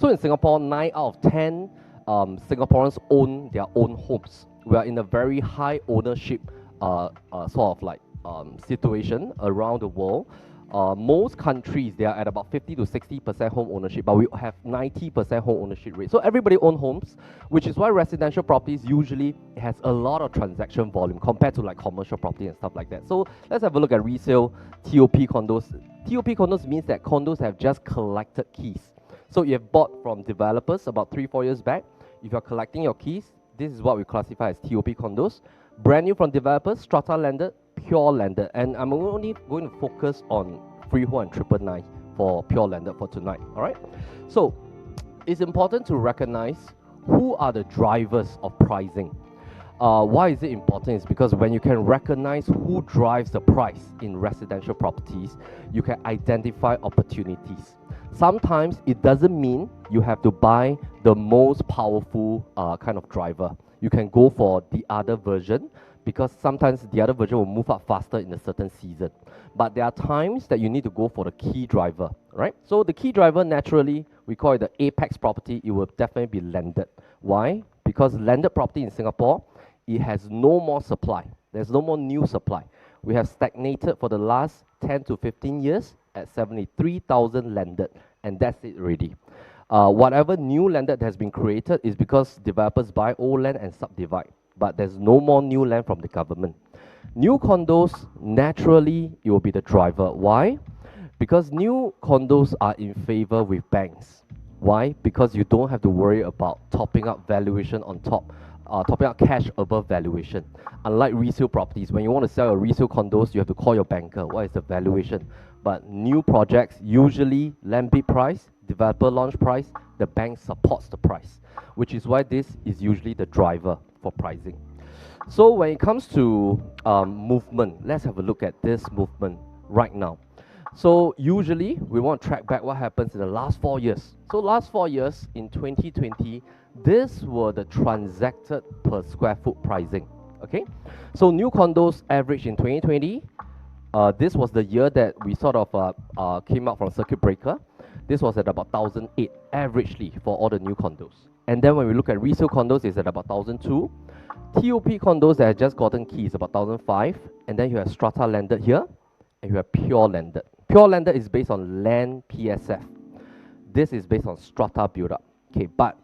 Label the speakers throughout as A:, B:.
A: So in Singapore, 9 out of 10 Singaporeans own their own homes. We are in a very high ownership sort of like situation around the world. Most countries, they are at about 50 to 60% home ownership, but we have 90% home ownership rate. So everybody owns homes, which is why residential properties usually has a lot of transaction volume compared to like commercial property and stuff like that. So let's have a look at resale TOP condos. TOP condos means that condos have just collected keys. So you have bought from developers about 3-4 years back. If you're collecting your keys, this is what we classify as TOP condos. Brand new from developers, strata landed, pure landed. And I'm only going to focus on freehold and 999 for pure landed for tonight, all right? So it's important to recognize who are the drivers of pricing. Why is it important? It's because when you can recognize who drives the price in residential properties, you can identify opportunities. Sometimes it doesn't mean you have to buy the most powerful kind of driver. You can go for the other version, because sometimes the other version will move up faster in a certain season. But there are times that you need to go for the key driver, right? So the key driver, naturally, we call it the apex property. It will definitely be landed. Why? Because landed property in Singapore, it has no more supply. There's no more new supply. We have stagnated for the last 10 to 15 years at 73,000 landed, and that's it already. Whatever new land that has been created is because developers buy old land and subdivide, but there's no more new land from the government. New condos, naturally, it will be the driver. Why? Because new condos are in favor with banks. Why? Because you don't have to worry about topping up valuation on top, topping up cash above valuation. Unlike resale properties, when you want to sell your resale condos, you have to call your banker. What is the valuation? But new projects, usually land bid price, developer launch price, the bank supports the price, which is why this is usually the driver for pricing. So when it comes to movement, let's have a look at this movement right now. So usually we want to track back what happens in the last 4 years. So last 4 years in 2020, these were the transacted per square foot pricing. Okay, so new condos average in 2020. This was the year that we sort of came out from circuit breaker. This was at about 1,008 averagely for all the new condos. And then when we look at resale condos, it's at about 1,002. TOP condos that have just gotten keys about 1,005. And then you have strata landed here, and you have pure landed. Pure landed is based on land PSF. This is based on strata build-up. Okay, but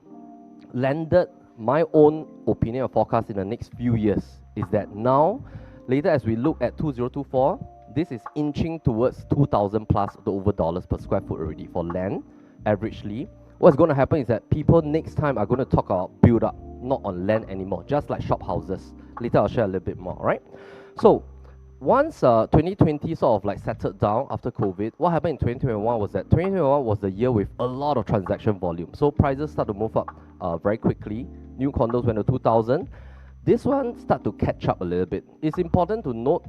A: landed, my own opinion or forecast in the next few years is that now, later as we look at 2024, this is inching towards 2,000 plus over dollars per square foot already for land, averagely. What's going to happen is that people next time are going to talk about build up, not on land anymore, just like shop houses. Later I'll share a little bit more, right? So once 2020 sort of like settled down after COVID, what happened in 2021 was that 2021 was the year with a lot of transaction volume. So prices start to move up very quickly. New condos went to 2,000. This one start to catch up a little bit. It's important to note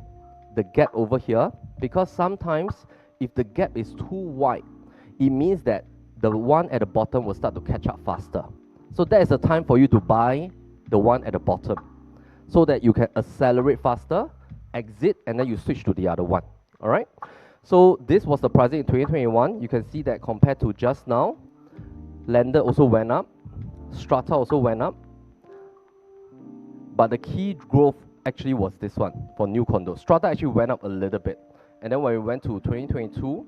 A: the gap over here, because sometimes if the gap is too wide, it means that the one at the bottom will start to catch up faster. So that is the time for you to buy the one at the bottom, so that you can accelerate faster, exit, and then you switch to the other one. All right. So this was the pricing in 2021. You can see that compared to just now, landed also went up, strata also went up, but the key growth actually was this one for new condos. Strata actually went up a little bit. And then when we went to 2022,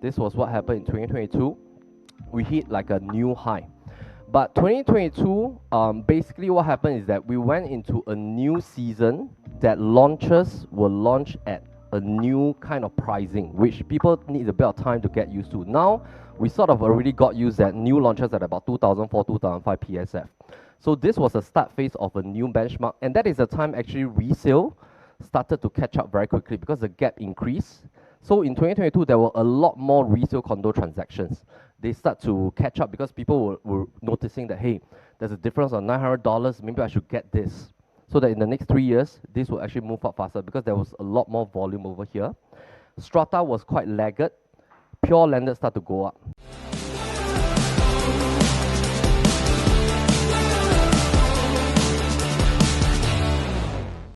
A: this was what happened in 2022. We hit like a new high. But 2022, basically what happened is that we went into a new season that launches will launch at a new kind of pricing, which people need a bit of time to get used to. Now, we sort of already got used at new launches at about 2004, 2005 PSF. So this was the start phase of a new benchmark, and that is the time actually resale started to catch up very quickly because the gap increased. So in 2022, there were a lot more resale condo transactions. They start to catch up because people were noticing that, hey, there's a difference of $900, maybe I should get this. So that in the next 3 years, this will actually move up faster because there was a lot more volume over here. Strata was quite laggard. Pure landed start to go up.